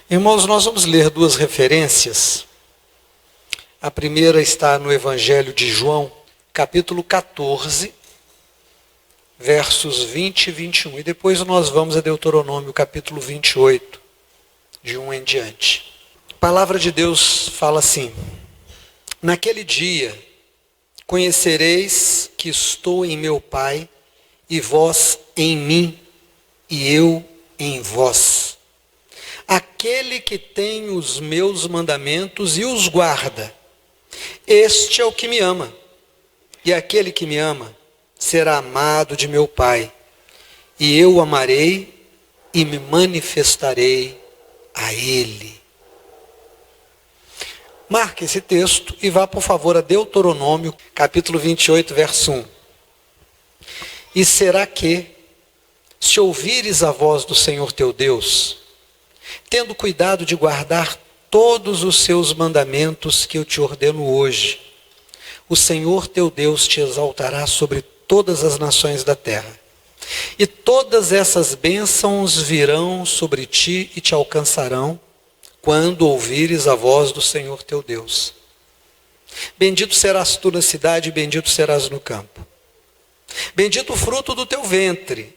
Irmãos, nós vamos ler duas referências. A primeira está no Evangelho de João, capítulo 14, versos 20 e 21. E depois nós vamos a Deuteronômio, capítulo 28, de 1 em diante. A palavra de Deus fala assim: naquele dia conhecereis que estou em meu Pai, e vós em mim, e eu em vós. Aquele que tem os meus mandamentos e os guarda, este é o que me ama. E aquele que me ama será amado de meu Pai, e eu o amarei e me manifestarei a ele. Marque esse texto e vá, por favor, a Deuteronômio, capítulo 28, verso 1. E será que, se ouvires a voz do Senhor teu Deus, tendo cuidado de guardar todos os seus mandamentos que eu te ordeno hoje, o Senhor teu Deus te exaltará sobre todas as nações da terra. E todas essas bênçãos virão sobre ti e te alcançarão, quando ouvires a voz do Senhor teu Deus. Bendito serás tu na cidade, e bendito serás no campo. Bendito o fruto do teu ventre,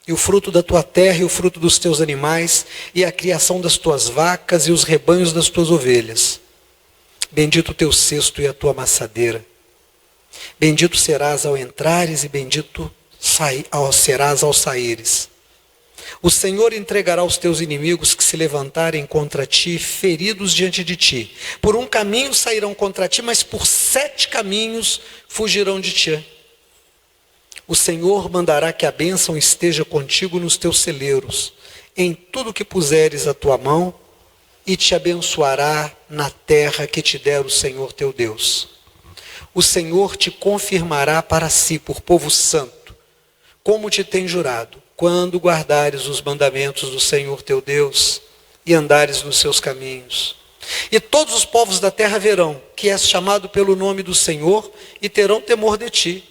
e o fruto da tua terra, e o fruto dos teus animais, e a criação das tuas vacas, e os rebanhos das tuas ovelhas. Bendito o teu cesto e a tua amassadeira. Bendito serás ao entrares, e bendito serás ao saíres. O Senhor entregará os teus inimigos que se levantarem contra ti, feridos diante de ti. Por um caminho sairão contra ti, mas por 7 caminhos fugirão de ti. O Senhor mandará que a bênção esteja contigo nos teus celeiros, em tudo que puseres a tua mão, e te abençoará na terra que te der o Senhor teu Deus. O Senhor te confirmará para si por povo santo, como te tem jurado, quando guardares os mandamentos do Senhor teu Deus e andares nos seus caminhos. E todos os povos da terra verão que és chamado pelo nome do Senhor e terão temor de ti.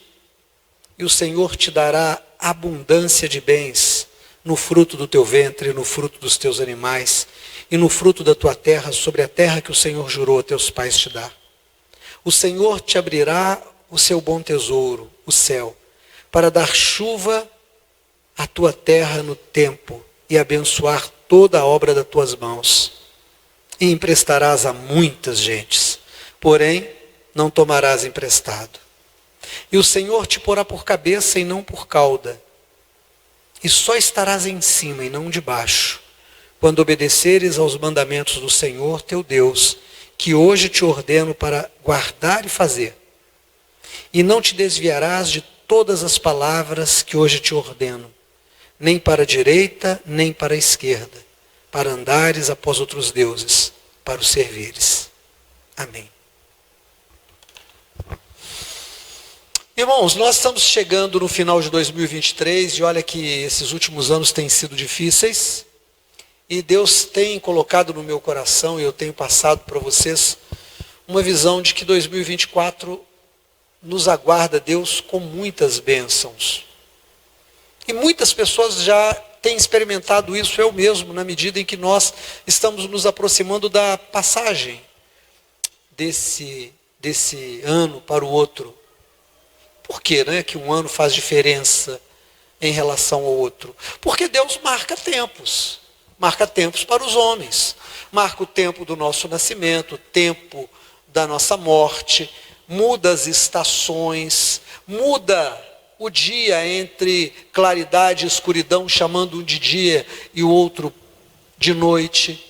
E o Senhor te dará abundância de bens no fruto do teu ventre, no fruto dos teus animais e no fruto da tua terra, sobre a terra que o Senhor jurou a teus pais te dar. O Senhor te abrirá o seu bom tesouro, o céu, para dar chuva à tua terra no tempo e abençoar toda a obra das tuas mãos. E emprestarás a muitas gentes, porém não tomarás emprestado. E o Senhor te porá por cabeça e não por cauda, e só estarás em cima e não debaixo, quando obedeceres aos mandamentos do Senhor teu Deus, que hoje te ordeno para guardar e fazer. E não te desviarás de todas as palavras que hoje te ordeno, nem para a direita, nem para a esquerda, para andares após outros deuses, para os servires. Amém. Irmãos, nós estamos chegando no final de 2023 e olha que esses últimos anos têm sido difíceis e Deus tem colocado no meu coração, e eu tenho passado para vocês, uma visão de que 2024 nos aguarda Deus com muitas bênçãos. E muitas pessoas já têm experimentado isso, eu mesmo, na medida em que nós estamos nos aproximando da passagem desse ano para o outro. Por que, que um ano faz diferença em relação ao outro? Porque Deus marca tempos para os homens. Marca o tempo do nosso nascimento, o tempo da nossa morte, muda as estações, muda o dia entre claridade e escuridão, chamando um de dia e o outro de noite.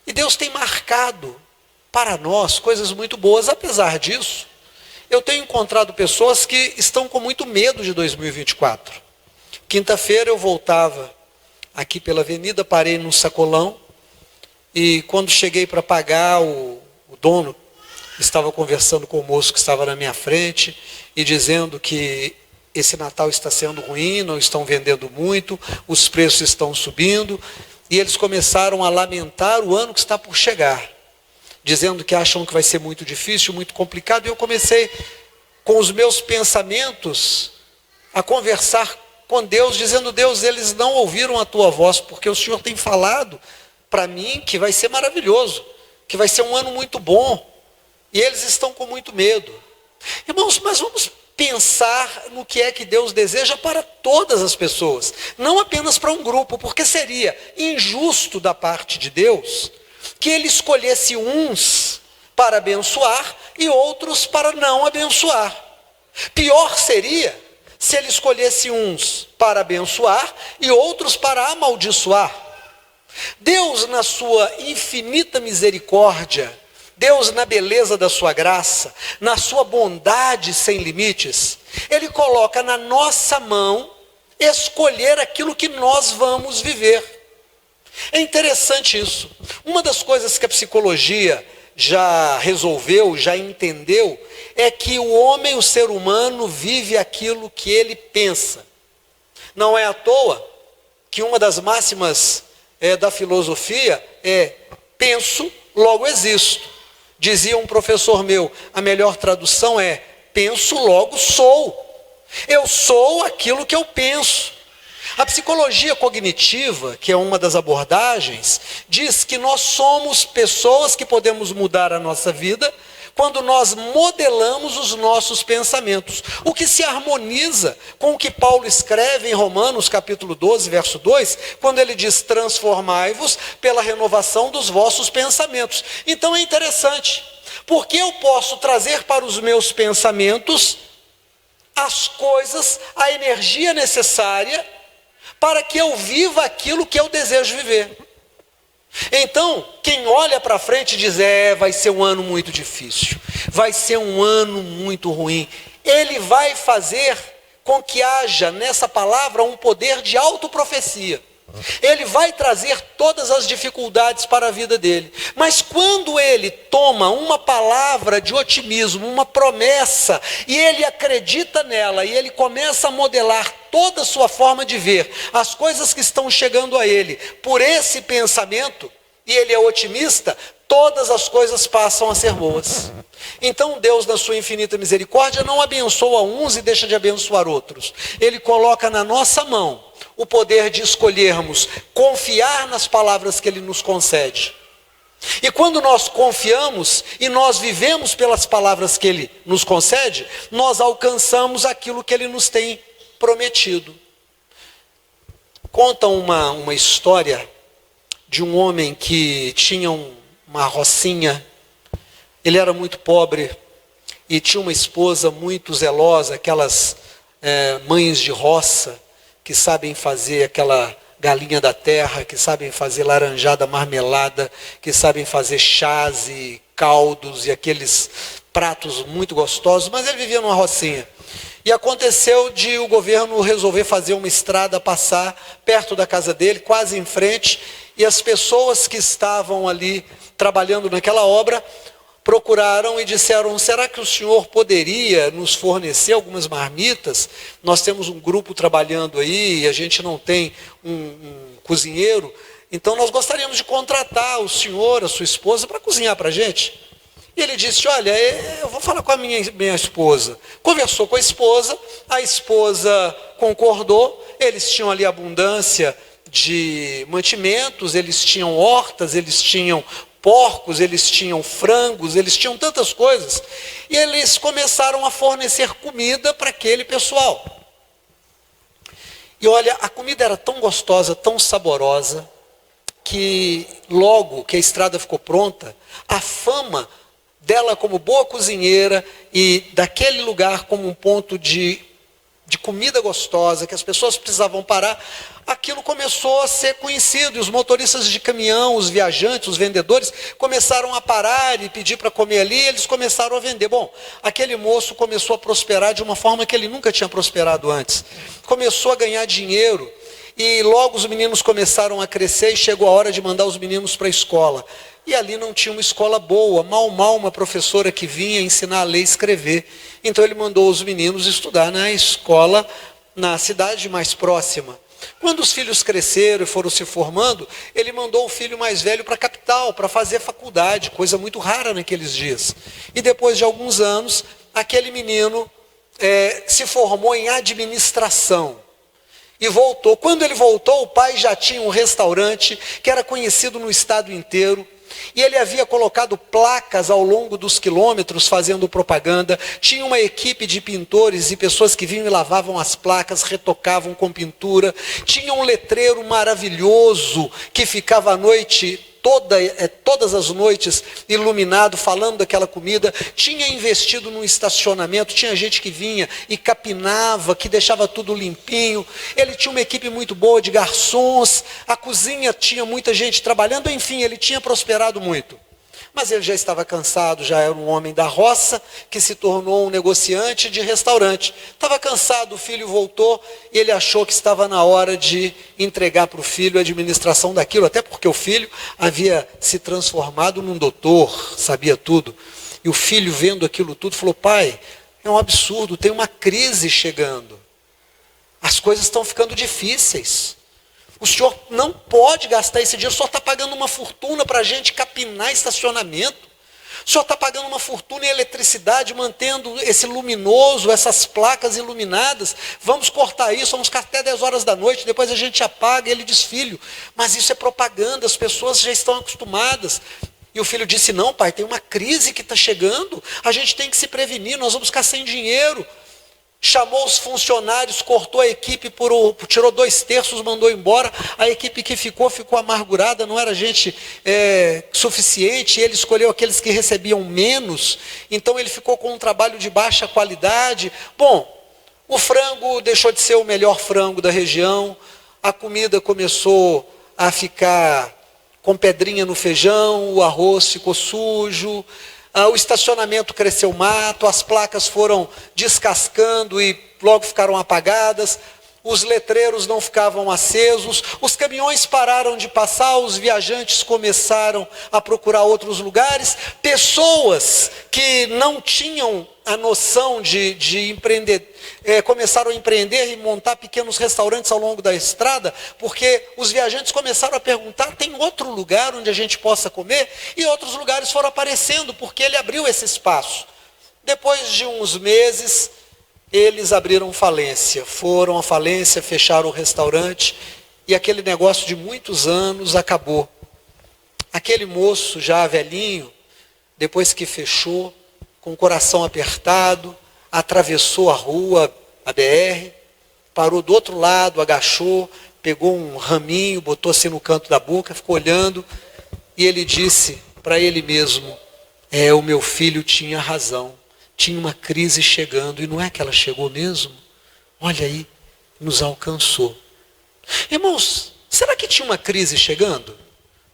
E Deus tem marcado para nós coisas muito boas. Apesar disso, eu tenho encontrado pessoas que estão com muito medo de 2024. Quinta-feira eu voltava aqui pela avenida, parei num sacolão, e quando cheguei para pagar, o dono estava conversando com o moço que estava na minha frente, e dizendo que esse Natal está sendo ruim, não estão vendendo muito, os preços estão subindo, e eles começaram a lamentar o ano que está por chegar, dizendo que acham que vai ser muito difícil, muito complicado, e eu comecei, com os meus pensamentos, a conversar com Deus, dizendo: Deus, eles não ouviram a tua voz, porque o Senhor tem falado para mim que vai ser maravilhoso, que vai ser um ano muito bom, e eles estão com muito medo. Irmãos, mas vamos pensar no que é que Deus deseja para todas as pessoas, não apenas para um grupo, porque seria injusto da parte de Deus que Ele escolhesse uns para abençoar e outros para não abençoar. Pior seria se Ele escolhesse uns para abençoar e outros para amaldiçoar. Deus, na sua infinita misericórdia, Deus, na beleza da sua graça, na sua bondade sem limites, Ele coloca na nossa mão escolher aquilo que nós vamos viver. É interessante isso. Uma das coisas que a psicologia já resolveu, já entendeu, é que o homem, o ser humano, vive aquilo que ele pensa. Não é à toa que uma das máximas da filosofia é: penso, logo existo. Dizia um professor meu, a melhor tradução é: penso, logo sou. Eu sou aquilo que eu penso. A psicologia cognitiva, que é uma das abordagens, diz que nós somos pessoas que podemos mudar a nossa vida quando nós modelamos os nossos pensamentos, o que se harmoniza com o que Paulo escreve em Romanos capítulo 12, verso 2, quando ele diz: transformai-vos pela renovação dos vossos pensamentos. Então é interessante, porque eu posso trazer para os meus pensamentos as coisas, a energia necessária para que eu viva aquilo que eu desejo viver. Então, quem olha para frente diz: vai ser um ano muito difícil, vai ser um ano muito ruim, ele vai fazer com que haja nessa palavra um poder de autoprofecia. Ele vai trazer todas as dificuldades para a vida dele. Mas quando ele toma uma palavra de otimismo, uma promessa, e ele acredita nela, e ele começa a modelar toda a sua forma de ver as coisas que estão chegando a ele por esse pensamento, e ele é otimista, todas as coisas passam a ser boas. Então Deus, na sua infinita misericórdia, não abençoa uns e deixa de abençoar outros. Ele coloca na nossa mão o poder de escolhermos confiar nas palavras que Ele nos concede. E quando nós confiamos e nós vivemos pelas palavras que Ele nos concede, nós alcançamos aquilo que Ele nos tem prometido. Conta uma história de um homem que tinha uma rocinha. Ele era muito pobre e tinha uma esposa muito zelosa, aquelas mães de roça, que sabem fazer aquela galinha da terra, que sabem fazer laranjada marmelada, que sabem fazer chás e caldos e aqueles pratos muito gostosos, mas ele vivia numa rocinha. E aconteceu de o governo resolver fazer uma estrada passar perto da casa dele, quase em frente, e as pessoas que estavam ali trabalhando naquela obra procuraram e disseram: será que o senhor poderia nos fornecer algumas marmitas? Nós temos um grupo trabalhando aí e a gente não tem um cozinheiro, então nós gostaríamos de contratar o senhor, a sua esposa, para cozinhar para a gente. E ele disse: olha, eu vou falar com a minha esposa. Conversou com a esposa concordou, eles tinham ali abundância de mantimentos, eles tinham hortas, eles tinham porcos, eles tinham frangos, eles tinham tantas coisas, e eles começaram a fornecer comida para aquele pessoal. E olha, a comida era tão gostosa, tão saborosa, que logo que a estrada ficou pronta, a fama dela como boa cozinheira e daquele lugar como um ponto de comida gostosa, que as pessoas precisavam parar, aquilo começou a ser conhecido, e os motoristas de caminhão, os viajantes, os vendedores, começaram a parar e pedir para comer ali, e eles começaram a vender. Bom, aquele moço começou a prosperar de uma forma que ele nunca tinha prosperado antes. Começou a ganhar dinheiro, e logo os meninos começaram a crescer, e chegou a hora de mandar os meninos para a escola. E ali não tinha uma escola boa, mal uma professora que vinha ensinar a ler e escrever. Então ele mandou os meninos estudar na escola, na cidade mais próxima. Quando os filhos cresceram e foram se formando, ele mandou o filho mais velho para a capital, para fazer faculdade, coisa muito rara naqueles dias. E depois de alguns anos, aquele menino se formou em administração. E voltou. Quando ele voltou, o pai já tinha um restaurante que era conhecido no estado inteiro. E ele havia colocado placas ao longo dos quilômetros fazendo propaganda. Tinha uma equipe de pintores e pessoas que vinham e lavavam as placas, retocavam com pintura. Tinha um letreiro maravilhoso que ficava à noite, todas as noites, iluminado, falando daquela comida. Tinha investido num estacionamento, tinha gente que vinha e capinava, que deixava tudo limpinho. Ele tinha uma equipe muito boa de garçons, a cozinha tinha muita gente trabalhando, enfim, ele tinha prosperado muito. Mas ele já estava cansado, já era um homem da roça, que se tornou um negociante de restaurante. Estava cansado, o filho voltou, e ele achou que estava na hora de entregar para o filho a administração daquilo, até porque o filho havia se transformado num doutor, sabia tudo. E o filho, vendo aquilo tudo, falou: pai, é um absurdo, tem uma crise chegando. As coisas estão ficando difíceis. O senhor não pode gastar esse dinheiro, o senhor está pagando uma fortuna para a gente capinar estacionamento. O senhor está pagando uma fortuna em eletricidade, mantendo esse luminoso, essas placas iluminadas. Vamos cortar isso, vamos ficar até 10 horas da noite, depois a gente apaga. E ele diz: filho, mas isso é propaganda, as pessoas já estão acostumadas. E o filho disse: não, pai, tem uma crise que está chegando, a gente tem que se prevenir, nós vamos ficar sem dinheiro. Chamou os funcionários, cortou a equipe, tirou 2/3, mandou embora. A equipe que ficou amargurada, não era gente suficiente. Ele escolheu aqueles que recebiam menos, então ele ficou com um trabalho de baixa qualidade. Bom, o frango deixou de ser o melhor frango da região, a comida começou a ficar com pedrinha no feijão, o arroz ficou sujo, o estacionamento cresceu mato, as placas foram descascando e logo ficaram apagadas, os letreiros não ficavam acesos, os caminhões pararam de passar, os viajantes começaram a procurar outros lugares. Pessoas que não tinham a noção de empreender, começaram a empreender e montar pequenos restaurantes ao longo da estrada, porque os viajantes começaram a perguntar: tem outro lugar onde a gente possa comer? E outros lugares foram aparecendo, porque ele abriu esse espaço. Depois de uns meses, eles abriram falência, foram à falência, fecharam o restaurante, e aquele negócio de muitos anos acabou. Aquele moço já velhinho, depois que fechou, com o coração apertado, atravessou a rua, a BR, parou do outro lado, agachou, pegou um raminho, botou assim no canto da boca, ficou olhando, e ele disse para ele mesmo: o meu filho tinha razão. Tinha uma crise chegando, e não é que ela chegou mesmo? Olha aí, nos alcançou. Irmãos, será que tinha uma crise chegando?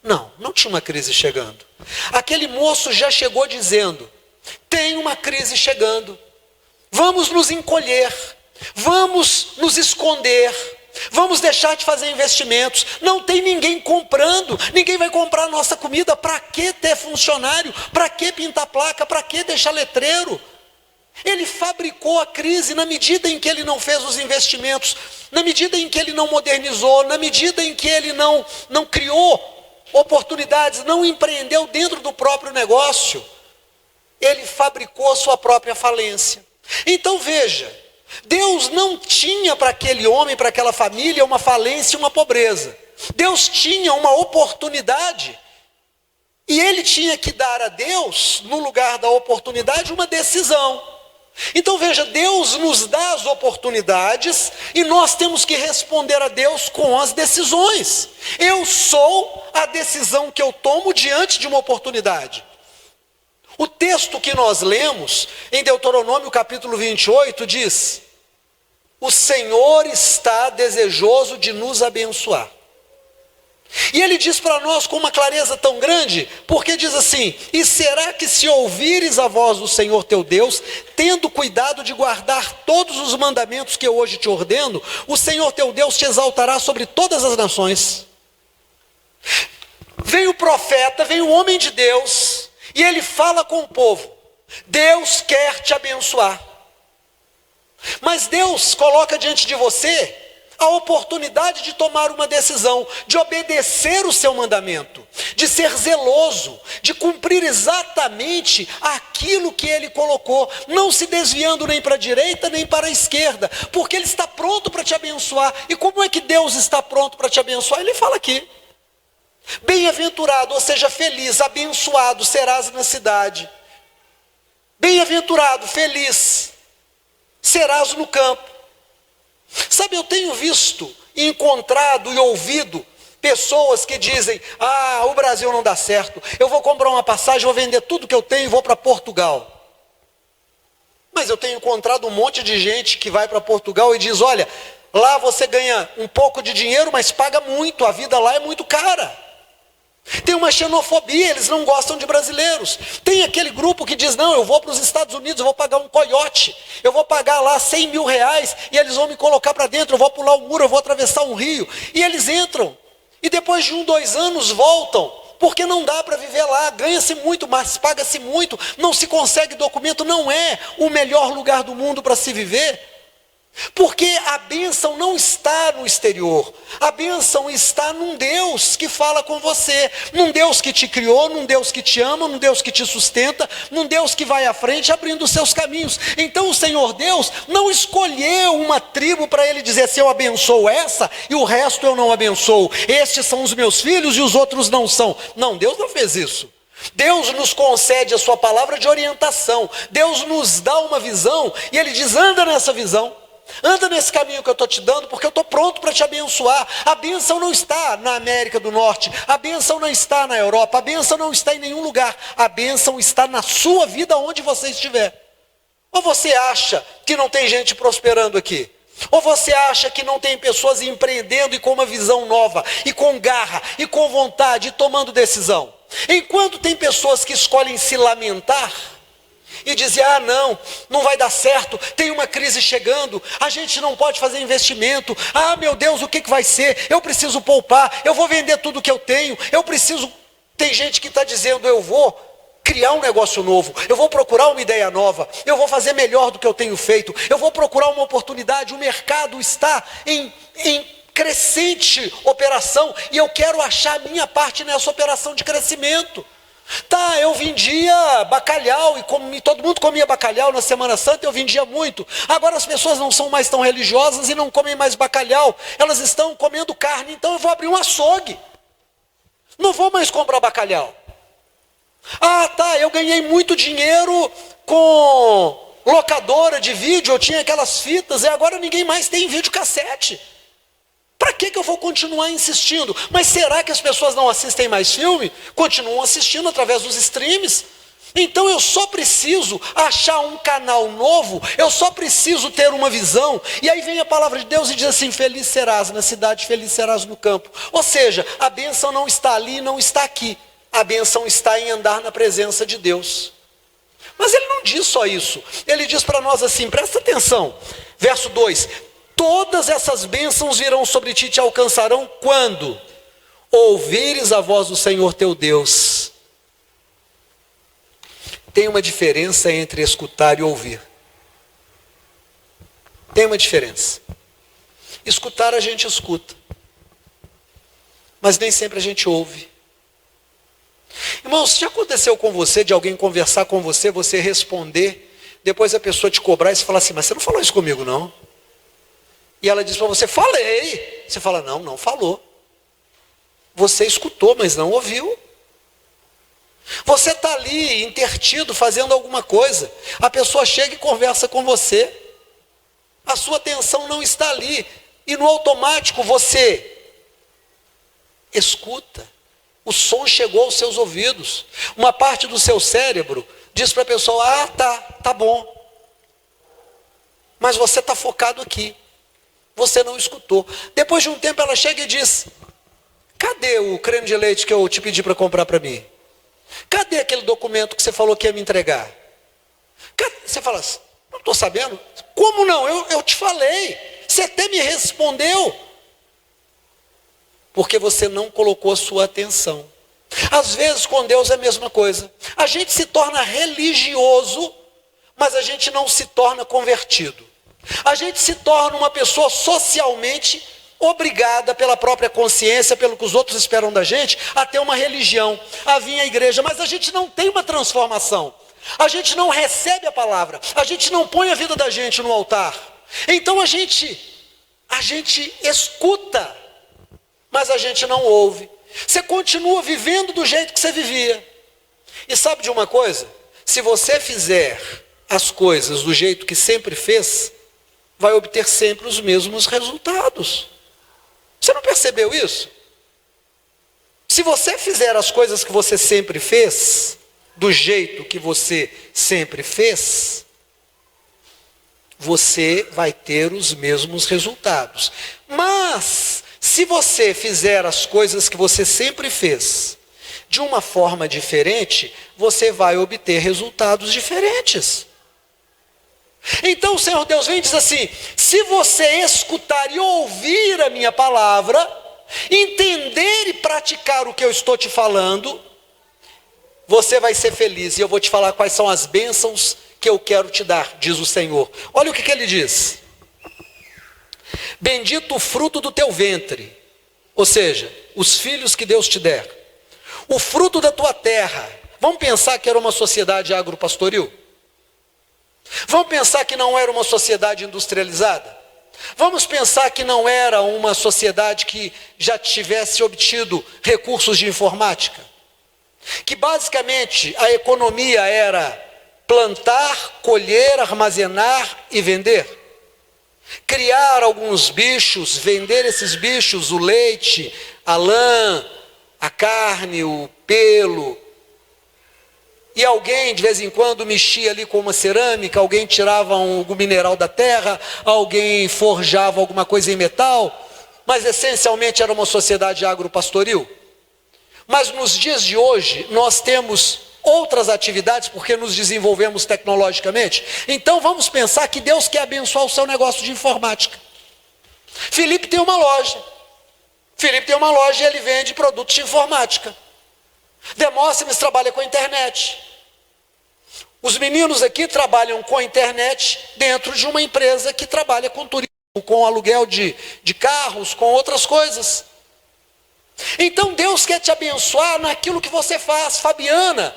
Não, não tinha uma crise chegando. Aquele moço já chegou dizendo: tem uma crise chegando, vamos nos encolher, vamos nos esconder, vamos deixar de fazer investimentos, não tem ninguém comprando, ninguém vai comprar a nossa comida, para que ter funcionário, para que pintar placa, para que deixar letreiro? Ele fabricou a crise na medida em que ele não fez os investimentos, na medida em que ele não modernizou, na medida em que ele não criou oportunidades, não empreendeu dentro do próprio negócio. Ele fabricou a sua própria falência. Então veja, Deus não tinha para aquele homem, para aquela família, uma falência e uma pobreza. Deus tinha uma oportunidade. E ele tinha que dar a Deus, no lugar da oportunidade, uma decisão. Então veja, Deus nos dá as oportunidades e nós temos que responder a Deus com as decisões. Eu sou a decisão que eu tomo diante de uma oportunidade. O texto que nós lemos em Deuteronômio capítulo 28 diz: o Senhor está desejoso de nos abençoar. E ele diz para nós com uma clareza tão grande, porque diz assim: e será que se ouvires a voz do Senhor teu Deus, tendo cuidado de guardar todos os mandamentos que eu hoje te ordeno, o Senhor teu Deus te exaltará sobre todas as nações. Vem o profeta, vem o homem de Deus, e ele fala com o povo: Deus quer te abençoar. Mas Deus coloca diante de você a oportunidade de tomar uma decisão, de obedecer o seu mandamento, de ser zeloso, de cumprir exatamente aquilo que ele colocou, não se desviando nem para a direita nem para a esquerda, porque ele está pronto para te abençoar. E como é que Deus está pronto para te abençoar? Ele fala aqui: bem-aventurado, ou seja, feliz, abençoado serás na cidade. Bem-aventurado, feliz serás no campo. Sabe, eu tenho visto, encontrado e ouvido pessoas que dizem: o Brasil não dá certo, eu vou comprar uma passagem, vou vender tudo que eu tenho e vou para Portugal. Mas eu tenho encontrado um monte de gente que vai para Portugal e diz: olha, lá você ganha um pouco de dinheiro, mas paga muito, a vida lá é muito cara. Tem uma xenofobia, eles não gostam de brasileiros. Tem aquele grupo que diz: não, eu vou para os Estados Unidos, eu vou pagar um coiote, eu vou pagar lá 100 mil reais e eles vão me colocar para dentro, eu vou pular o muro, eu vou atravessar um rio. E eles entram, e depois de 1, 2 anos voltam, porque não dá para viver lá, ganha-se muito, mas paga-se muito, não se consegue documento, não é o melhor lugar do mundo para se viver. Porque a bênção não está no exterior, a bênção está num Deus que fala com você, num Deus que te criou, num Deus que te ama, num Deus que te sustenta, num Deus que vai à frente abrindo os seus caminhos. Então o Senhor Deus não escolheu uma tribo para ele dizer assim: eu abençoo essa e o resto eu não abençoo, estes são os meus filhos e os outros não são. Não, Deus não fez isso. Deus nos concede a sua palavra de orientação, Deus nos dá uma visão e ele diz: anda nessa visão. Anda nesse caminho que eu estou te dando, porque eu estou pronto para te abençoar. A bênção não está na América do Norte, a bênção não está na Europa, a bênção não está em nenhum lugar. A bênção está na sua vida, onde você estiver. Ou você acha que não tem gente prosperando aqui? Ou você acha que não tem pessoas empreendendo e com uma visão nova, e com garra, e com vontade, e tomando decisão? Enquanto tem pessoas que escolhem se lamentar e dizer: não vai dar certo, tem uma crise chegando, a gente não pode fazer investimento, meu Deus, o que vai ser? Eu preciso poupar, eu vou vender tudo que eu tenho, eu preciso... Tem gente que está dizendo: eu vou criar um negócio novo, eu vou procurar uma ideia nova, eu vou fazer melhor do que eu tenho feito, eu vou procurar uma oportunidade, o mercado está em crescente operação, e eu quero achar a minha parte nessa operação de crescimento. Eu vendia bacalhau, e todo mundo comia bacalhau na Semana Santa, eu vendia muito. Agora as pessoas não são mais tão religiosas e não comem mais bacalhau, elas estão comendo carne, então eu vou abrir um açougue. Não vou mais comprar bacalhau. Eu ganhei muito dinheiro com locadora de vídeo, eu tinha aquelas fitas, e agora ninguém mais tem videocassete. Para que eu vou continuar insistindo? Mas será que as pessoas não assistem mais filme? Continuam assistindo através dos streams. Então eu só preciso achar um canal novo, eu só preciso ter uma visão. E aí vem a palavra de Deus e diz assim: feliz serás na cidade, feliz serás no campo. Ou seja, a bênção não está ali, não está aqui. A bênção está em andar na presença de Deus. Mas ele não diz só isso. Ele diz para nós assim, presta atenção. Verso 2: todas essas bênçãos virão sobre ti e te alcançarão quando ouvires a voz do Senhor teu Deus. Tem uma diferença entre escutar e ouvir. Tem uma diferença. Escutar a gente escuta, mas nem sempre a gente ouve. Irmãos, já aconteceu com você de alguém conversar com você, você responder, depois a pessoa te cobrar e você falar assim: mas você não falou isso comigo não? E ela diz para você: falei. Você fala: não falou. Você escutou, mas não ouviu. Você está ali intertido fazendo alguma coisa, a pessoa chega e conversa com você, a sua atenção não está ali, e no automático você escuta, o som chegou aos seus ouvidos, uma parte do seu cérebro diz para a pessoa: tá bom, mas você está focado aqui, você não escutou. Depois de um tempo ela chega e diz: cadê o creme de leite que eu te pedi para comprar para mim? Cadê aquele documento que você falou que ia me entregar? Você fala assim: não estou sabendo. Como não? Eu te falei, você até me respondeu. Porque você não colocou a sua atenção. Às vezes com Deus é a mesma coisa. A gente se torna religioso, mas a gente não se torna convertido. A gente se torna uma pessoa socialmente obrigada pela própria consciência, pelo que os outros esperam da gente, a ter uma religião, a vir à igreja, mas a gente não tem uma transformação. A gente não recebe a palavra, a gente não põe a vida da gente no altar. Então a gente escuta, mas a gente não ouve. Você continua vivendo do jeito que você vivia. E sabe de uma coisa? Se você fizer as coisas do jeito que sempre fez, vai obter sempre os mesmos resultados. Você não percebeu isso? Se você fizer as coisas que você sempre fez, do jeito que você sempre fez, você vai ter os mesmos resultados. Mas, se você fizer as coisas que você sempre fez, de uma forma diferente, você vai obter resultados diferentes. Então o Senhor Deus vem e diz assim: se você escutar e ouvir a minha palavra, entender e praticar o que eu estou te falando, você vai ser feliz. E eu vou te falar quais são as bênçãos que eu quero te dar, diz o Senhor. Olha o que ele diz: bendito o fruto do teu ventre, ou seja, os filhos que Deus te der, o fruto da tua terra. Vamos pensar que era uma sociedade agropastoril? Vamos pensar que não era uma sociedade industrializada? Vamos pensar que não era uma sociedade que já tivesse obtido recursos de informática? Que basicamente a economia era plantar, colher, armazenar e vender? Criar alguns bichos, vender esses bichos, o leite, a lã, a carne, o pelo. E alguém de vez em quando mexia ali com uma cerâmica, alguém tirava algum mineral da terra, alguém forjava alguma coisa em metal, mas essencialmente era uma sociedade agropastoril. Mas nos dias de hoje nós temos outras atividades porque nos desenvolvemos tecnologicamente. Então vamos pensar que Deus quer abençoar o seu negócio de informática. Felipe tem uma loja. Felipe tem uma loja e ele vende produtos de informática. Demóstenes trabalha com a internet. Os meninos aqui trabalham com a internet dentro de uma empresa que trabalha com turismo, com aluguel de carros, com outras coisas. Então Deus quer te abençoar naquilo que você faz. Fabiana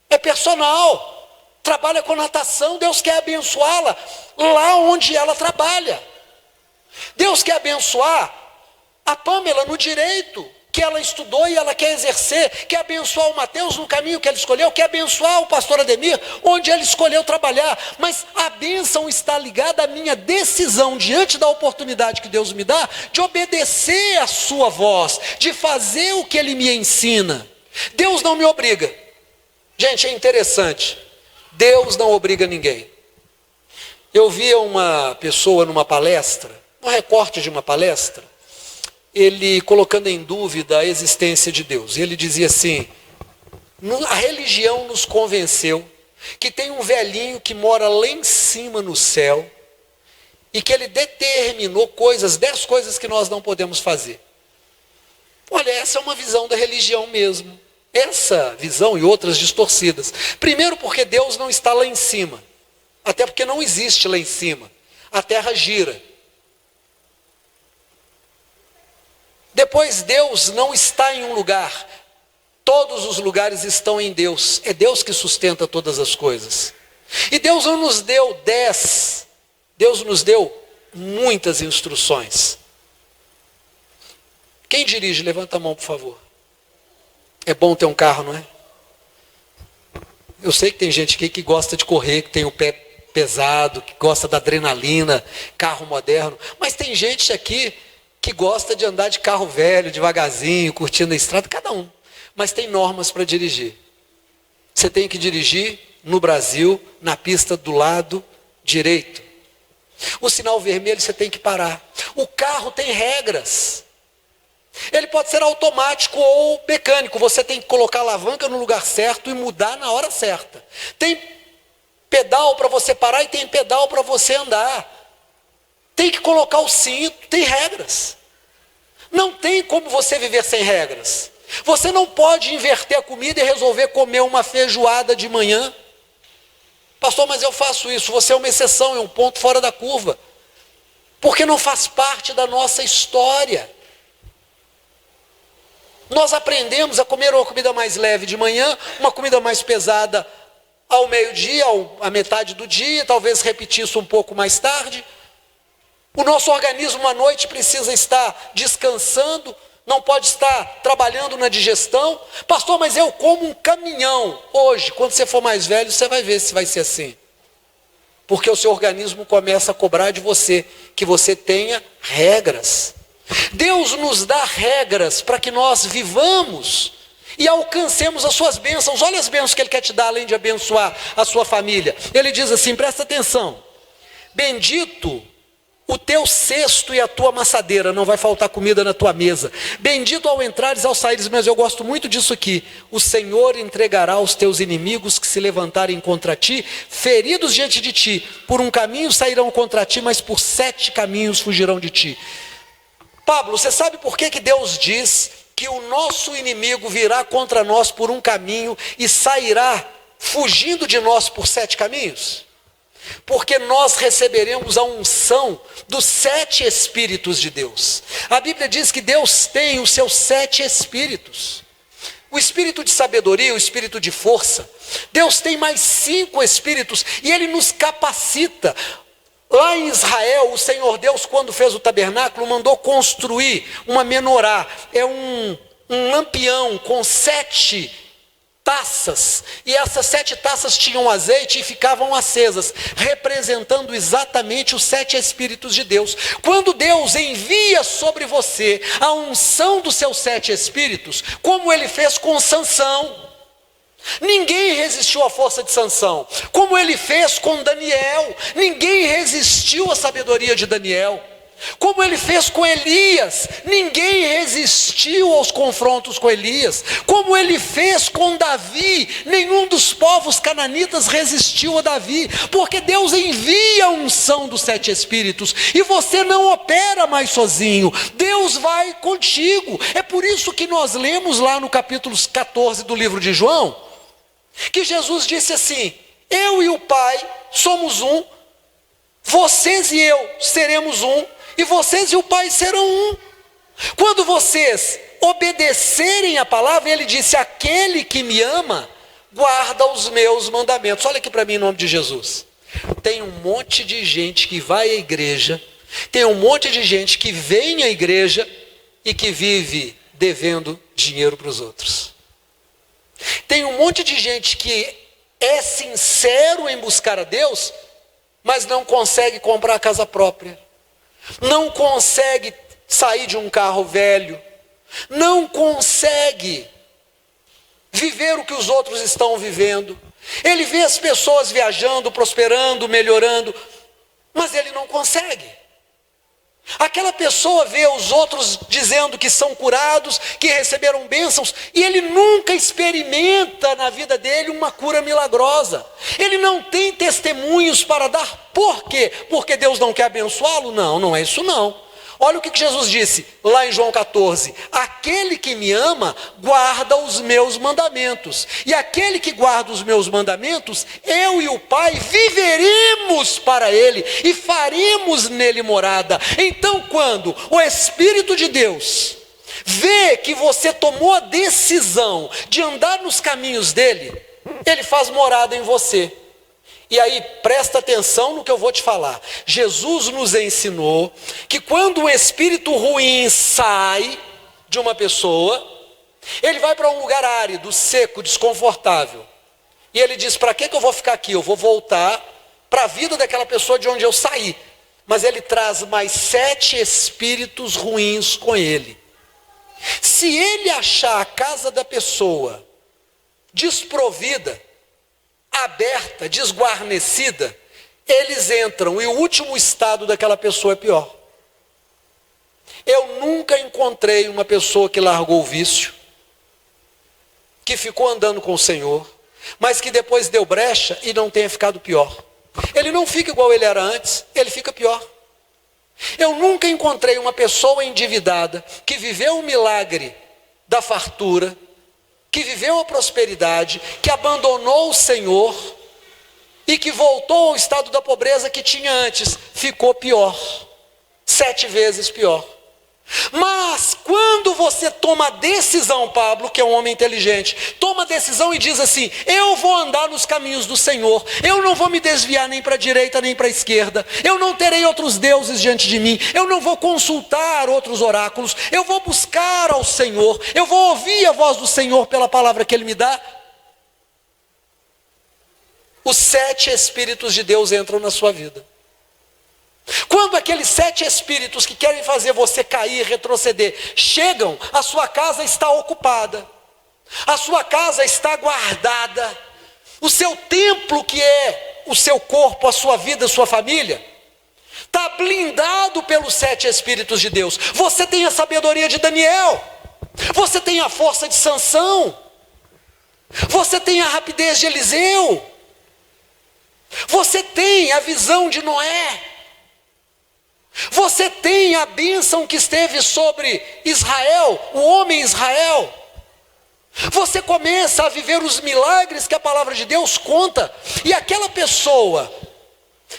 é personal, trabalha com natação. Deus quer abençoá-la lá onde ela trabalha. Deus quer abençoar a Pâmela no direito que ela estudou e ela quer exercer, quer abençoar o Mateus no caminho que ele escolheu, quer abençoar o pastor Ademir onde ele escolheu trabalhar. Mas a bênção está ligada à minha decisão diante da oportunidade que Deus me dá de obedecer a sua voz, de fazer o que ele me ensina. Deus não me obriga. Gente, é interessante, Deus não obriga ninguém. Eu via uma pessoa numa palestra, um recorte de uma palestra, ele colocando em dúvida a existência de Deus. E ele dizia assim: a religião nos convenceu que tem um velhinho que mora lá em cima no céu e que ele determinou 10 coisas que nós não podemos fazer. Olha, essa é uma visão da religião mesmo. Essa visão e outras distorcidas. Primeiro porque Deus não está lá em cima. Até porque não existe lá em cima. A terra gira. Depois, Deus não está em um lugar. Todos os lugares estão em Deus. É Deus que sustenta todas as coisas. E Deus não nos deu 10. Deus nos deu muitas instruções. Quem dirige? Levanta a mão, por favor. É bom ter um carro, não é? Eu sei que tem gente aqui que gosta de correr, que tem o pé pesado, que gosta da adrenalina, carro moderno. Mas tem gente aqui que gosta de andar de carro velho, devagarzinho, curtindo a estrada, cada um. Mas tem normas para dirigir. Você tem que dirigir no Brasil, na pista do lado direito. O sinal vermelho você tem que parar. O carro tem regras. Ele pode ser automático ou mecânico. Você tem que colocar a alavanca no lugar certo e mudar na hora certa. Tem pedal para você parar e tem pedal para você andar. Tem que colocar o cinto, tem regras. Não tem como você viver sem regras. Você não pode inverter a comida e resolver comer uma feijoada de manhã. Pastor, mas eu faço isso. Você é uma exceção, é um ponto fora da curva. porque não faz parte da nossa história. Nós aprendemos a comer uma comida mais leve de manhã, uma comida mais pesada ao meio-dia, à metade do dia, talvez repetir isso um pouco mais tarde. O nosso organismo à noite precisa estar descansando, não pode estar trabalhando na digestão. Pastor, mas eu como um caminhão. Hoje, quando você for mais velho, você vai ver se vai ser assim. Porque o seu organismo começa a cobrar de você, que você tenha regras. Deus nos dá regras para que nós vivamos e alcancemos as suas bênçãos. Olha as bênçãos que Ele quer te dar, além de abençoar a sua família. Ele diz assim, presta atenção. Bendito o teu cesto e a tua amassadeira, não vai faltar comida na tua mesa. Bendito ao entrares e ao saíres, mas eu gosto muito disso aqui. O Senhor entregará os teus inimigos que se levantarem contra ti, feridos diante de ti. Por um caminho sairão contra ti, mas por 7 caminhos fugirão de ti. Pablo, você sabe por que Deus diz que o nosso inimigo virá contra nós por um caminho e sairá fugindo de nós por 7 caminhos? Porque nós receberemos a unção dos 7 Espíritos de Deus. A Bíblia diz que Deus tem os seus 7 Espíritos. O Espírito de sabedoria, o Espírito de força. Deus tem mais 5 Espíritos e Ele nos capacita. Lá em Israel, o Senhor Deus, quando fez o tabernáculo, mandou construir uma menorá. É um lampião com 7 taças, e essas 7 taças tinham azeite e ficavam acesas, representando exatamente os 7 Espíritos de Deus. Quando Deus envia sobre você a unção dos seus 7 Espíritos, como Ele fez com Sansão, ninguém resistiu à força de Sansão, como Ele fez com Daniel, ninguém resistiu à sabedoria de Daniel. Como Ele fez com Elias, ninguém resistiu aos confrontos com Elias. Como Ele fez com Davi, nenhum dos povos cananitas resistiu a Davi. Porque Deus envia a unção dos 7 Espíritos, e você não opera mais sozinho, Deus vai contigo. É por isso que nós lemos lá no capítulo 14 do livro de João, que Jesus disse assim, eu e o Pai somos um, vocês e eu seremos um, e vocês e o Pai serão um. Quando vocês obedecerem a palavra, Ele disse, aquele que me ama, guarda os meus mandamentos. Olha aqui para mim em nome de Jesus. Tem um monte de gente que vai à igreja, tem um monte de gente que vem à igreja e que vive devendo dinheiro para os outros. Tem um monte de gente que é sincero em buscar a Deus, mas não consegue comprar a casa própria. Não consegue sair de um carro velho, não consegue viver o que os outros estão vivendo. Ele vê as pessoas viajando, prosperando, melhorando, mas ele não consegue. Aquela pessoa vê os outros dizendo que são curados, que receberam bênçãos, e ele nunca experimenta na vida dele uma cura milagrosa. Ele não tem testemunhos para dar. Por quê? Porque Deus não quer abençoá-lo? Não, não é isso não. Olha o que Jesus disse lá em João 14. Aquele que me ama, guarda os meus mandamentos. E aquele que guarda os meus mandamentos, eu e o Pai viveremos para ele e faremos nele morada. Então, quando o Espírito de Deus vê que você tomou a decisão de andar nos caminhos dele, ele faz morada em você. E aí, presta atenção no que eu vou te falar. Jesus nos ensinou que quando um espírito ruim sai de uma pessoa, ele vai para um lugar árido, seco, desconfortável. E ele diz, para que eu vou ficar aqui? Eu vou voltar para a vida daquela pessoa de onde eu saí. Mas ele traz mais 7 espíritos ruins com ele. Se ele achar a casa da pessoa desprovida, aberta, desguarnecida, eles entram e o último estado daquela pessoa é pior. Eu nunca encontrei uma pessoa que largou o vício, que ficou andando com o Senhor, mas que depois deu brecha e não tenha ficado pior. Ele não fica igual ele era antes, ele fica pior. Eu nunca encontrei uma pessoa endividada que viveu o milagre da fartura, que viveu a prosperidade, que abandonou o Senhor e que voltou ao estado da pobreza que tinha antes, ficou pior. 7 vezes pior. Mas quando você toma a decisão, Pablo, que é um homem inteligente, toma a decisão e diz assim: eu vou andar nos caminhos do Senhor, eu não vou me desviar nem para a direita nem para a esquerda, eu não terei outros deuses diante de mim, eu não vou consultar outros oráculos, eu vou buscar ao Senhor, eu vou ouvir a voz do Senhor pela palavra que Ele me dá. Os 7 Espíritos de Deus entram na sua vida. Quando aqueles 7 espíritos que querem fazer você cair, retroceder, chegam, a sua casa está ocupada, a sua casa está guardada, o seu templo, que é o seu corpo, a sua vida, a sua família, está blindado pelos 7 espíritos de Deus. Você tem a sabedoria de Daniel, você tem a força de Sansão, você tem a rapidez de Eliseu, você tem a visão de Noé, você tem a bênção que esteve sobre Israel, o homem Israel. Você começa a viver os milagres que a palavra de Deus conta. E aquela pessoa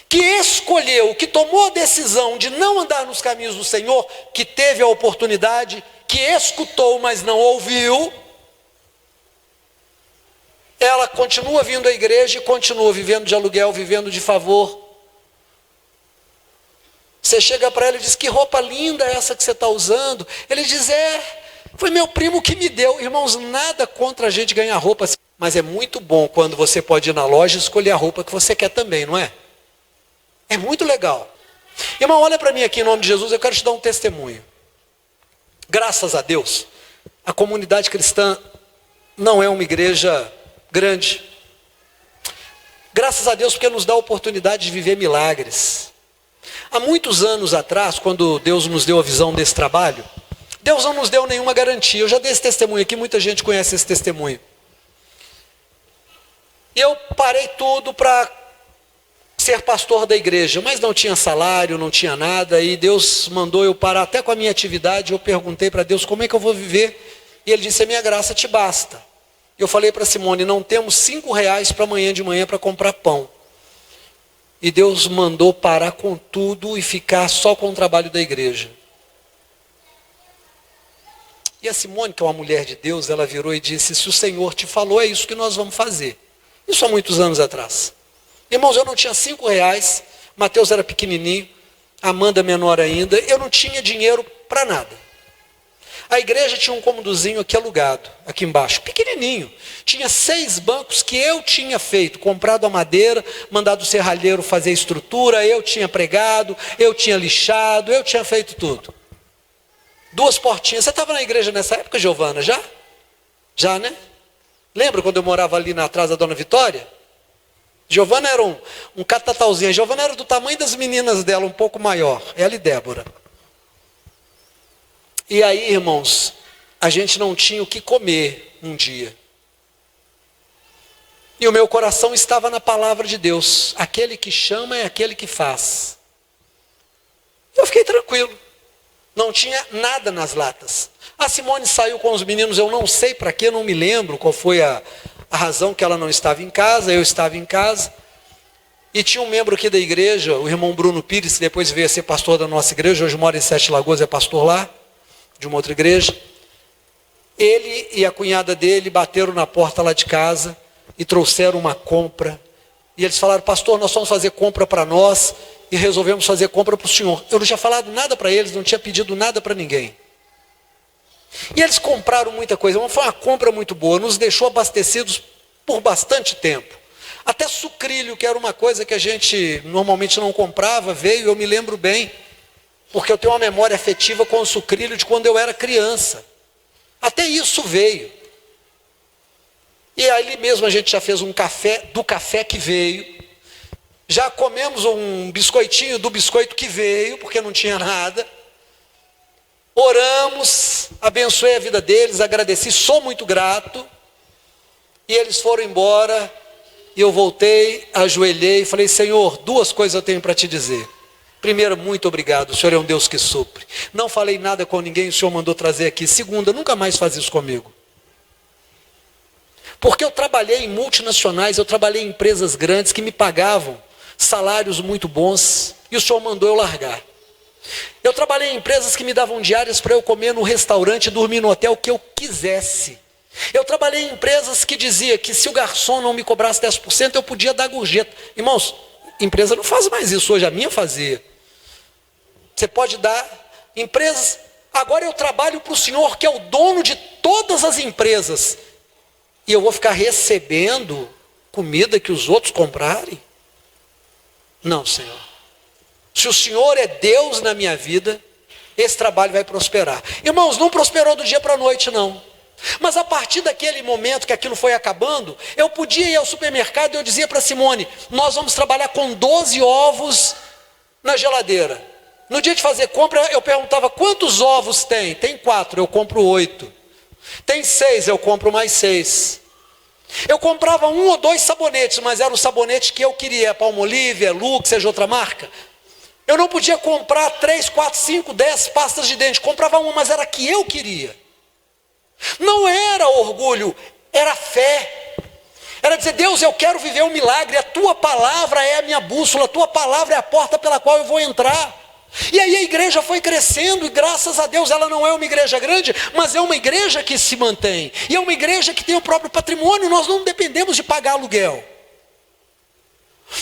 que escolheu, que tomou a decisão de não andar nos caminhos do Senhor, que teve a oportunidade, que escutou, mas não ouviu, ela continua vindo à igreja e continua vivendo de aluguel, vivendo de favor. Você chega para ela e diz: que roupa linda é essa que você está usando? Ele diz: foi meu primo que me deu. Irmãos, nada contra a gente ganhar roupa, mas é muito bom quando você pode ir na loja e escolher a roupa que você quer também, não é? É muito legal. Irmão, olha para mim aqui em nome de Jesus, eu quero te dar um testemunho. Graças a Deus, a comunidade cristã não é uma igreja grande. Graças a Deus, porque nos dá a oportunidade de viver milagres. Há muitos anos atrás, quando Deus nos deu a visão desse trabalho, Deus não nos deu nenhuma garantia. Eu já dei esse testemunho aqui, muita gente conhece esse testemunho. E eu parei tudo para ser pastor da igreja, mas não tinha salário, não tinha nada, e Deus mandou eu parar até com a minha atividade. Eu perguntei para Deus: como é que eu vou viver? E Ele disse: a minha graça te basta. Eu falei para Simone: não temos R$5 para amanhã de manhã para comprar pão. E Deus mandou parar com tudo e ficar só com o trabalho da igreja. E a Simone, que é uma mulher de Deus, ela virou e disse: se o Senhor te falou, é isso que nós vamos fazer. Isso há muitos anos atrás. Irmãos, eu não tinha R$5, Mateus era pequenininho, Amanda menor ainda, eu não tinha dinheiro para nada. A igreja tinha um cômodozinho aqui alugado, aqui embaixo, pequenininho. Tinha 6 bancos que eu tinha feito, comprado a madeira, mandado o serralheiro fazer a estrutura, eu tinha pregado, eu tinha lixado, eu tinha feito tudo. 2 portinhas. Você estava na igreja nessa época, Giovana, já? Já, né? Lembra quando eu morava ali atrás da Dona Vitória? Giovana era um catatauzinho. Giovana era do tamanho das meninas dela, um pouco maior, ela e Débora. E aí, irmãos, a gente não tinha o que comer um dia. E o meu coração estava na palavra de Deus: aquele que chama é aquele que faz. Eu fiquei tranquilo, não tinha nada nas latas. A Simone saiu com os meninos, eu não sei para quê, não me lembro qual foi a razão que ela não estava em casa, eu estava em casa. E tinha um membro aqui da igreja, o irmão Bruno Pires, que depois veio a ser pastor da nossa igreja, hoje mora em 7 Lagoas, é pastor lá, de uma outra igreja. Ele e a cunhada dele bateram na porta lá de casa e trouxeram uma compra. E eles falaram: pastor, nós vamos fazer compra para nós e resolvemos fazer compra para o senhor. Eu não tinha falado nada para eles, não tinha pedido nada para ninguém. E eles compraram muita coisa, foi uma compra muito boa, nos deixou abastecidos por bastante tempo. Até sucrilho, que era uma coisa que a gente normalmente não comprava, veio, eu me lembro bem, porque eu tenho uma memória afetiva com o sucrilho de quando eu era criança. Até isso veio. E ali mesmo a gente já fez um café, do café que veio. Já comemos um biscoitinho do biscoito que veio, porque não tinha nada. Oramos, abençoei a vida deles, agradeci, sou muito grato. E eles foram embora, e eu voltei, ajoelhei e falei: Senhor, 2 coisas eu tenho para te dizer. Primeiro, muito obrigado, o Senhor é um Deus que supre. Não falei nada com ninguém, o Senhor mandou trazer aqui. Segunda, nunca mais faz isso comigo. Porque eu trabalhei em multinacionais, eu trabalhei em empresas grandes que me pagavam salários muito bons, e o Senhor mandou eu largar. Eu trabalhei em empresas que me davam diárias para eu comer no restaurante, dormir no hotel que eu quisesse. Eu trabalhei em empresas que dizia que se o garçom não me cobrasse 10%, eu podia dar gorjeta. Irmãos, empresa não faz mais isso hoje, a minha fazia. Você pode dar, empresas... Agora eu trabalho para o Senhor, que é o dono de todas as empresas. E eu vou ficar recebendo comida que os outros comprarem? Não, Senhor. Se o Senhor é Deus na minha vida, esse trabalho vai prosperar. Irmãos, não prosperou do dia para a noite, não. Mas a partir daquele momento que aquilo foi acabando, eu podia ir ao supermercado e eu dizia para Simone, nós vamos trabalhar com 12 ovos na geladeira. No dia de fazer compra, eu perguntava, quantos ovos tem? Tem 4, eu compro 8. Tem 6, eu compro mais 6. Eu comprava 1 ou 2 sabonetes, mas era o sabonete que eu queria, Palmolive, Lux, seja outra marca. Eu não podia comprar 3, 4, 5, 10 pastas de dente, comprava uma, mas era a que eu queria. Não era orgulho, era fé. Era dizer, Deus, eu quero viver um milagre, a tua palavra é a minha bússola, a tua palavra é a porta pela qual eu vou entrar. E aí a igreja foi crescendo e graças a Deus ela não é uma igreja grande, mas é uma igreja que se mantém. E é uma igreja que tem o próprio patrimônio, nós não dependemos de pagar aluguel.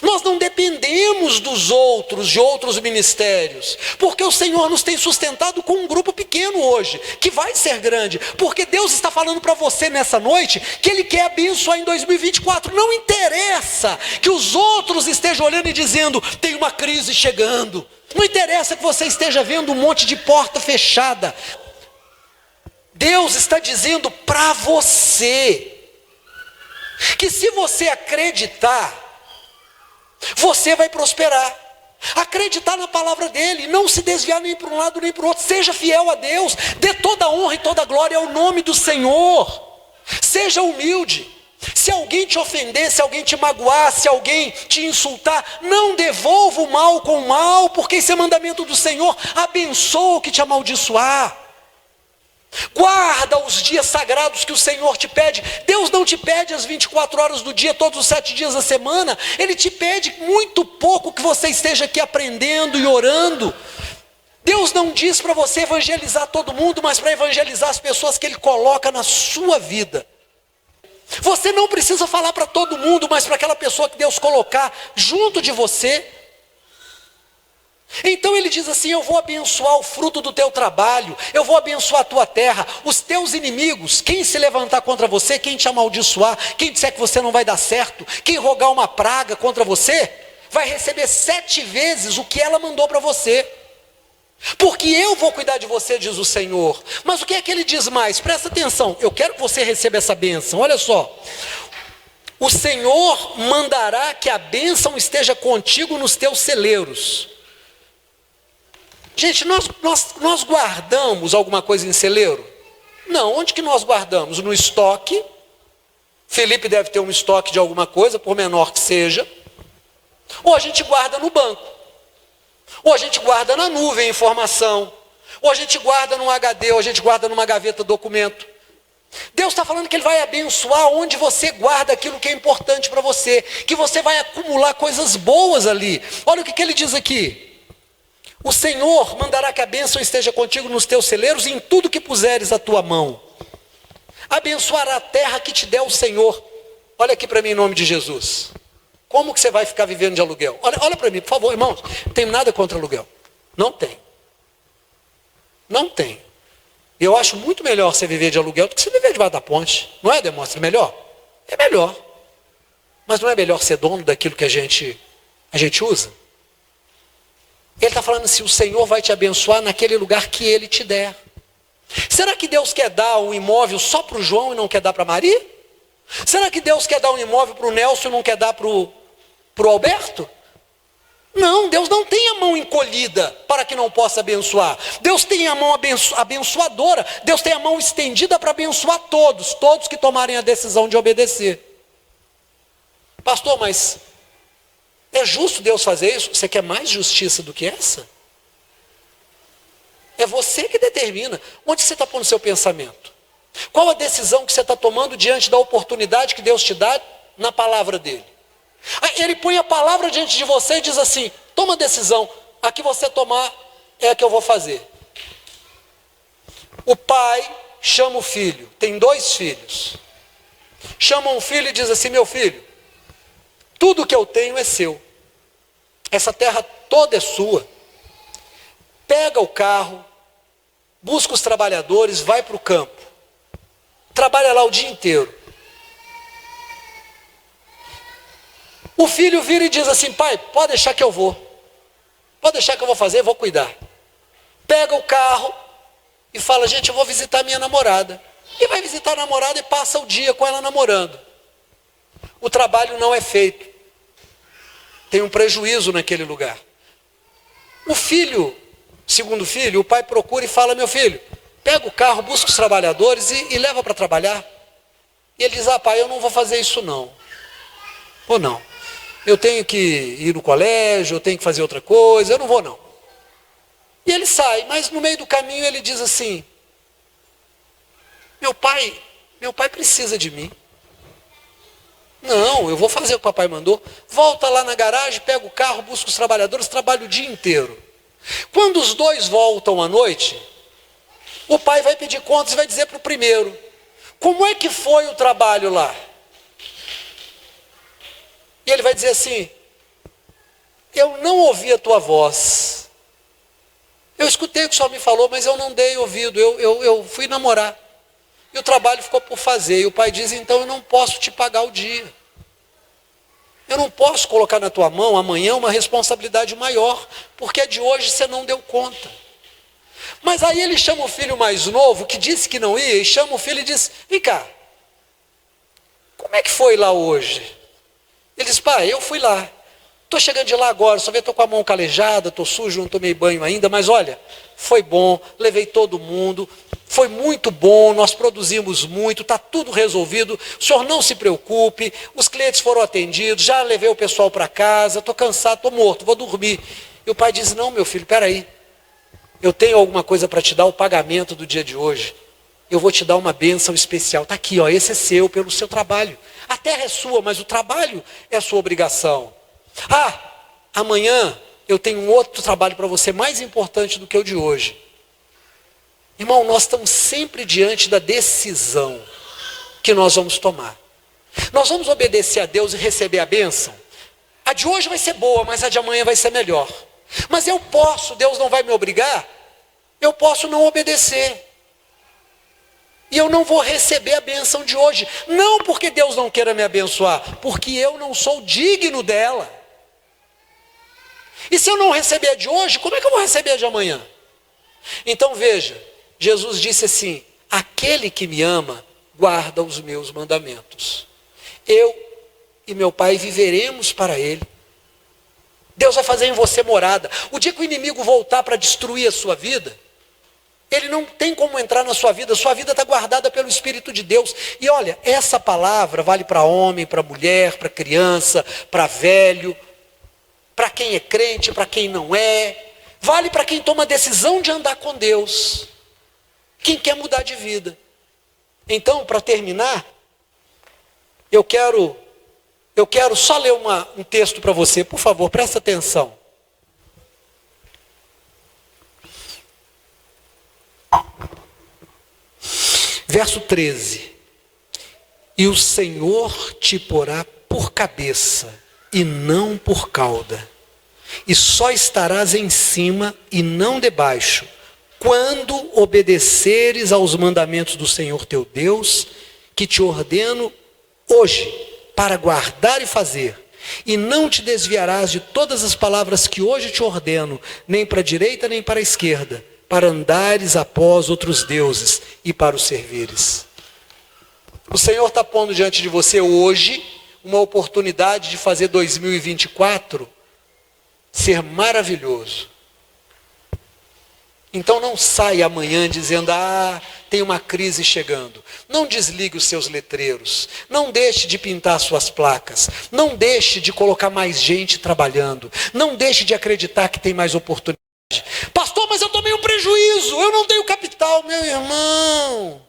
Nós não dependemos dos outros, de outros ministérios, porque o Senhor nos tem sustentado com um grupo pequeno hoje, que vai ser grande, porque Deus está falando para você nessa noite, que Ele quer abençoar em 2024, não interessa que os outros estejam olhando e dizendo, tem uma crise chegando, não interessa que você esteja vendo um monte de porta fechada, Deus está dizendo para você, que se você acreditar, você vai prosperar. Acreditar na palavra dele, não se desviar nem para um lado nem para o outro, seja fiel a Deus, dê toda a honra e toda a glória ao nome do Senhor, seja humilde. Se alguém te ofender, se alguém te magoar, se alguém te insultar, não devolva o mal com o mal, porque esse é mandamento do Senhor. Abençoa o que te amaldiçoar. Guarda os dias sagrados que o Senhor te pede. Deus não te pede as 24 horas do dia, todos os 7 dias da semana. Ele te pede muito pouco que você esteja aqui aprendendo e orando. Deus não diz para você evangelizar todo mundo, mas para evangelizar as pessoas que Ele coloca na sua vida. Você não precisa falar para todo mundo, mas para aquela pessoa que Deus colocar junto de você. Então ele diz assim, eu vou abençoar o fruto do teu trabalho, eu vou abençoar a tua terra, os teus inimigos, quem se levantar contra você, quem te amaldiçoar, quem disser que você não vai dar certo, quem rogar uma praga contra você, vai receber 7 vezes o que ela mandou para você. Porque eu vou cuidar de você, diz o Senhor. Mas o que é que ele diz mais? Presta atenção, eu quero que você receba essa bênção, olha só. O Senhor mandará que a bênção esteja contigo nos teus celeiros. Gente, nós guardamos alguma coisa em celeiro? Não, onde que nós guardamos? No estoque. Felipe deve ter um estoque de alguma coisa, por menor que seja. Ou a gente guarda no banco. Ou a gente guarda na nuvem a informação. Ou a gente guarda num HD, ou a gente guarda numa gaveta documento. Deus está falando que Ele vai abençoar onde você guarda aquilo que é importante para você. Que você vai acumular coisas boas ali. Olha o que Ele diz aqui. O Senhor mandará que a bênção esteja contigo nos teus celeiros e em tudo que puseres a tua mão. Abençoará a terra que te der o Senhor. Olha aqui para mim em nome de Jesus. Como que você vai ficar vivendo de aluguel? Olha para mim, por favor, irmãos. Não tenho nada contra aluguel. Não tem. Não tem. Eu acho muito melhor você viver de aluguel do que você viver debaixo da ponte. Não é, Demonstra? É melhor? É melhor. Mas não é melhor ser dono daquilo que a gente usa? Ele está falando assim, o Senhor vai te abençoar naquele lugar que Ele te der. Será que Deus quer dar um imóvel só para o João e não quer dar para Maria? Será que Deus quer dar um imóvel para o Nelson e não quer dar para o Alberto? Não, Deus não tem a mão encolhida para que não possa abençoar. Deus tem a mão abençoadora. Deus tem a mão estendida para abençoar todos que tomarem a decisão de obedecer. Pastor, mas é justo Deus fazer isso? Você quer mais justiça do que essa? É você que determina. Onde você está pondo seu pensamento? Qual a decisão que você está tomando diante da oportunidade que Deus te dá na palavra dele? Ele põe a palavra diante de você e diz assim, toma a decisão. A que você tomar, é a que eu vou fazer. O pai chama o filho, tem 2 filhos. Chama um filho e diz assim: meu filho, tudo que eu tenho é seu. Essa terra toda é sua. Pega o carro, busca os trabalhadores, vai para o campo. Trabalha lá o dia inteiro. O filho vira e diz assim: pai, pode deixar que eu vou. Pode deixar que eu vou fazer, eu vou cuidar. Pega o carro e fala: gente, eu vou visitar minha namorada. E vai visitar a namorada e passa o dia com ela namorando. O trabalho não é feito. Tem um prejuízo naquele lugar. O filho, segundo filho, o pai procura e fala: meu filho, pega o carro, busca os trabalhadores e leva para trabalhar. E ele diz: ah, pai, eu não vou fazer isso não. Ou não. Eu tenho que ir no colégio, eu tenho que fazer outra coisa, eu não vou não. E ele sai, mas no meio do caminho ele diz assim: meu pai precisa de mim. Não, eu vou fazer o que o papai mandou. Volta lá na garagem, pega o carro, busca os trabalhadores, trabalha o dia inteiro. Quando os 2 voltam à noite, o pai vai pedir contas e vai dizer para o primeiro: como é que foi o trabalho lá? E ele vai dizer assim: eu não ouvi a tua voz. Eu escutei o que o senhor me falou, mas eu não dei ouvido, eu fui namorar. E o trabalho ficou por fazer. E o pai diz: então eu não posso te pagar o dia. Eu não posso colocar na tua mão amanhã uma responsabilidade maior, porque a de hoje você não deu conta. Mas aí ele chama o filho mais novo, que disse que não ia, e chama o filho e diz: vem cá, como é que foi lá hoje? Ele diz: pai, eu fui lá. Estou chegando de lá agora, só estou com a mão calejada, estou sujo, não tomei banho ainda, mas olha, foi bom, levei todo mundo, foi muito bom, nós produzimos muito, está tudo resolvido, o senhor não se preocupe, os clientes foram atendidos, já levei o pessoal para casa, estou cansado, estou morto, vou dormir. E o pai diz: não, meu filho, espera aí, eu tenho alguma coisa para te dar, o pagamento do dia de hoje. Eu vou te dar uma bênção especial, está aqui, ó, esse é seu, pelo seu trabalho. A terra é sua, mas o trabalho é sua obrigação. Ah, amanhã eu tenho um outro trabalho para você mais importante do que o de hoje. Irmão, nós estamos sempre diante da decisão que nós vamos tomar. Nós vamos obedecer a Deus e receber a bênção. A de hoje vai ser boa, mas a de amanhã vai ser melhor. Mas eu posso, Deus não vai me obrigar, eu posso não obedecer. E eu não vou receber a bênção de hoje. Não porque Deus não queira me abençoar, porque eu não sou digno dela. E se eu não receber a de hoje, como é que eu vou receber a de amanhã? Então veja, Jesus disse assim: aquele que me ama, guarda os meus mandamentos. Eu e meu Pai viveremos para ele. Deus vai fazer em você morada. O dia que o inimigo voltar para destruir a sua vida, ele não tem como entrar na sua vida está guardada pelo Espírito de Deus. E olha, essa palavra vale para homem, para mulher, para criança, para velho, para quem é crente, para quem não é, vale para quem toma a decisão de andar com Deus, quem quer mudar de vida. Então, para terminar, eu quero só ler um texto para você, por favor, presta atenção. Verso 13: e o Senhor te porá por cabeça e não por cauda, e só estarás em cima e não debaixo, quando obedeceres aos mandamentos do Senhor teu Deus, que te ordeno hoje, para guardar e fazer, e não te desviarás de todas as palavras que hoje te ordeno, nem para a direita nem para a esquerda, para andares após outros deuses e para os servires. O Senhor está pondo diante de você hoje uma oportunidade de fazer 2024 ser maravilhoso. Então não saia amanhã dizendo: tem uma crise chegando. Não desligue os seus letreiros. Não deixe de pintar suas placas. Não deixe de colocar mais gente trabalhando. Não deixe de acreditar que tem mais oportunidade. Pastor, mas eu tomei um prejuízo. Eu não tenho capital. Meu irmão,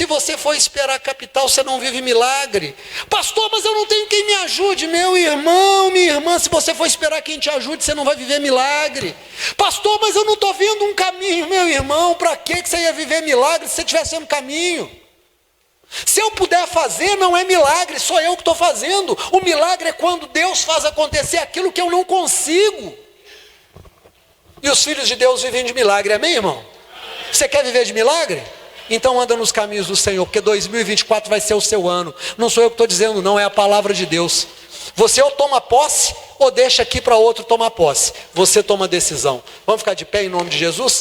Se você for esperar capital, você não vive milagre. Pastor, mas eu não tenho quem me ajude. Meu irmão, minha irmã, se você for esperar quem te ajude, você não vai viver milagre. Pastor, mas eu não estou vendo um caminho. Meu irmão, para que você ia viver milagre se você estivesse vendo caminho? Se eu puder fazer, não é milagre, sou eu que estou fazendo. O milagre é quando Deus faz acontecer aquilo que eu não consigo. E os filhos de Deus vivem de milagre, amém, irmão? Você quer viver de milagre? Então anda nos caminhos do Senhor, porque 2024 vai ser o seu ano. Não sou eu que estou dizendo, não, é a palavra de Deus. Você ou toma posse, ou deixa aqui para outro tomar posse. Você toma a decisão. Vamos ficar de pé em nome de Jesus?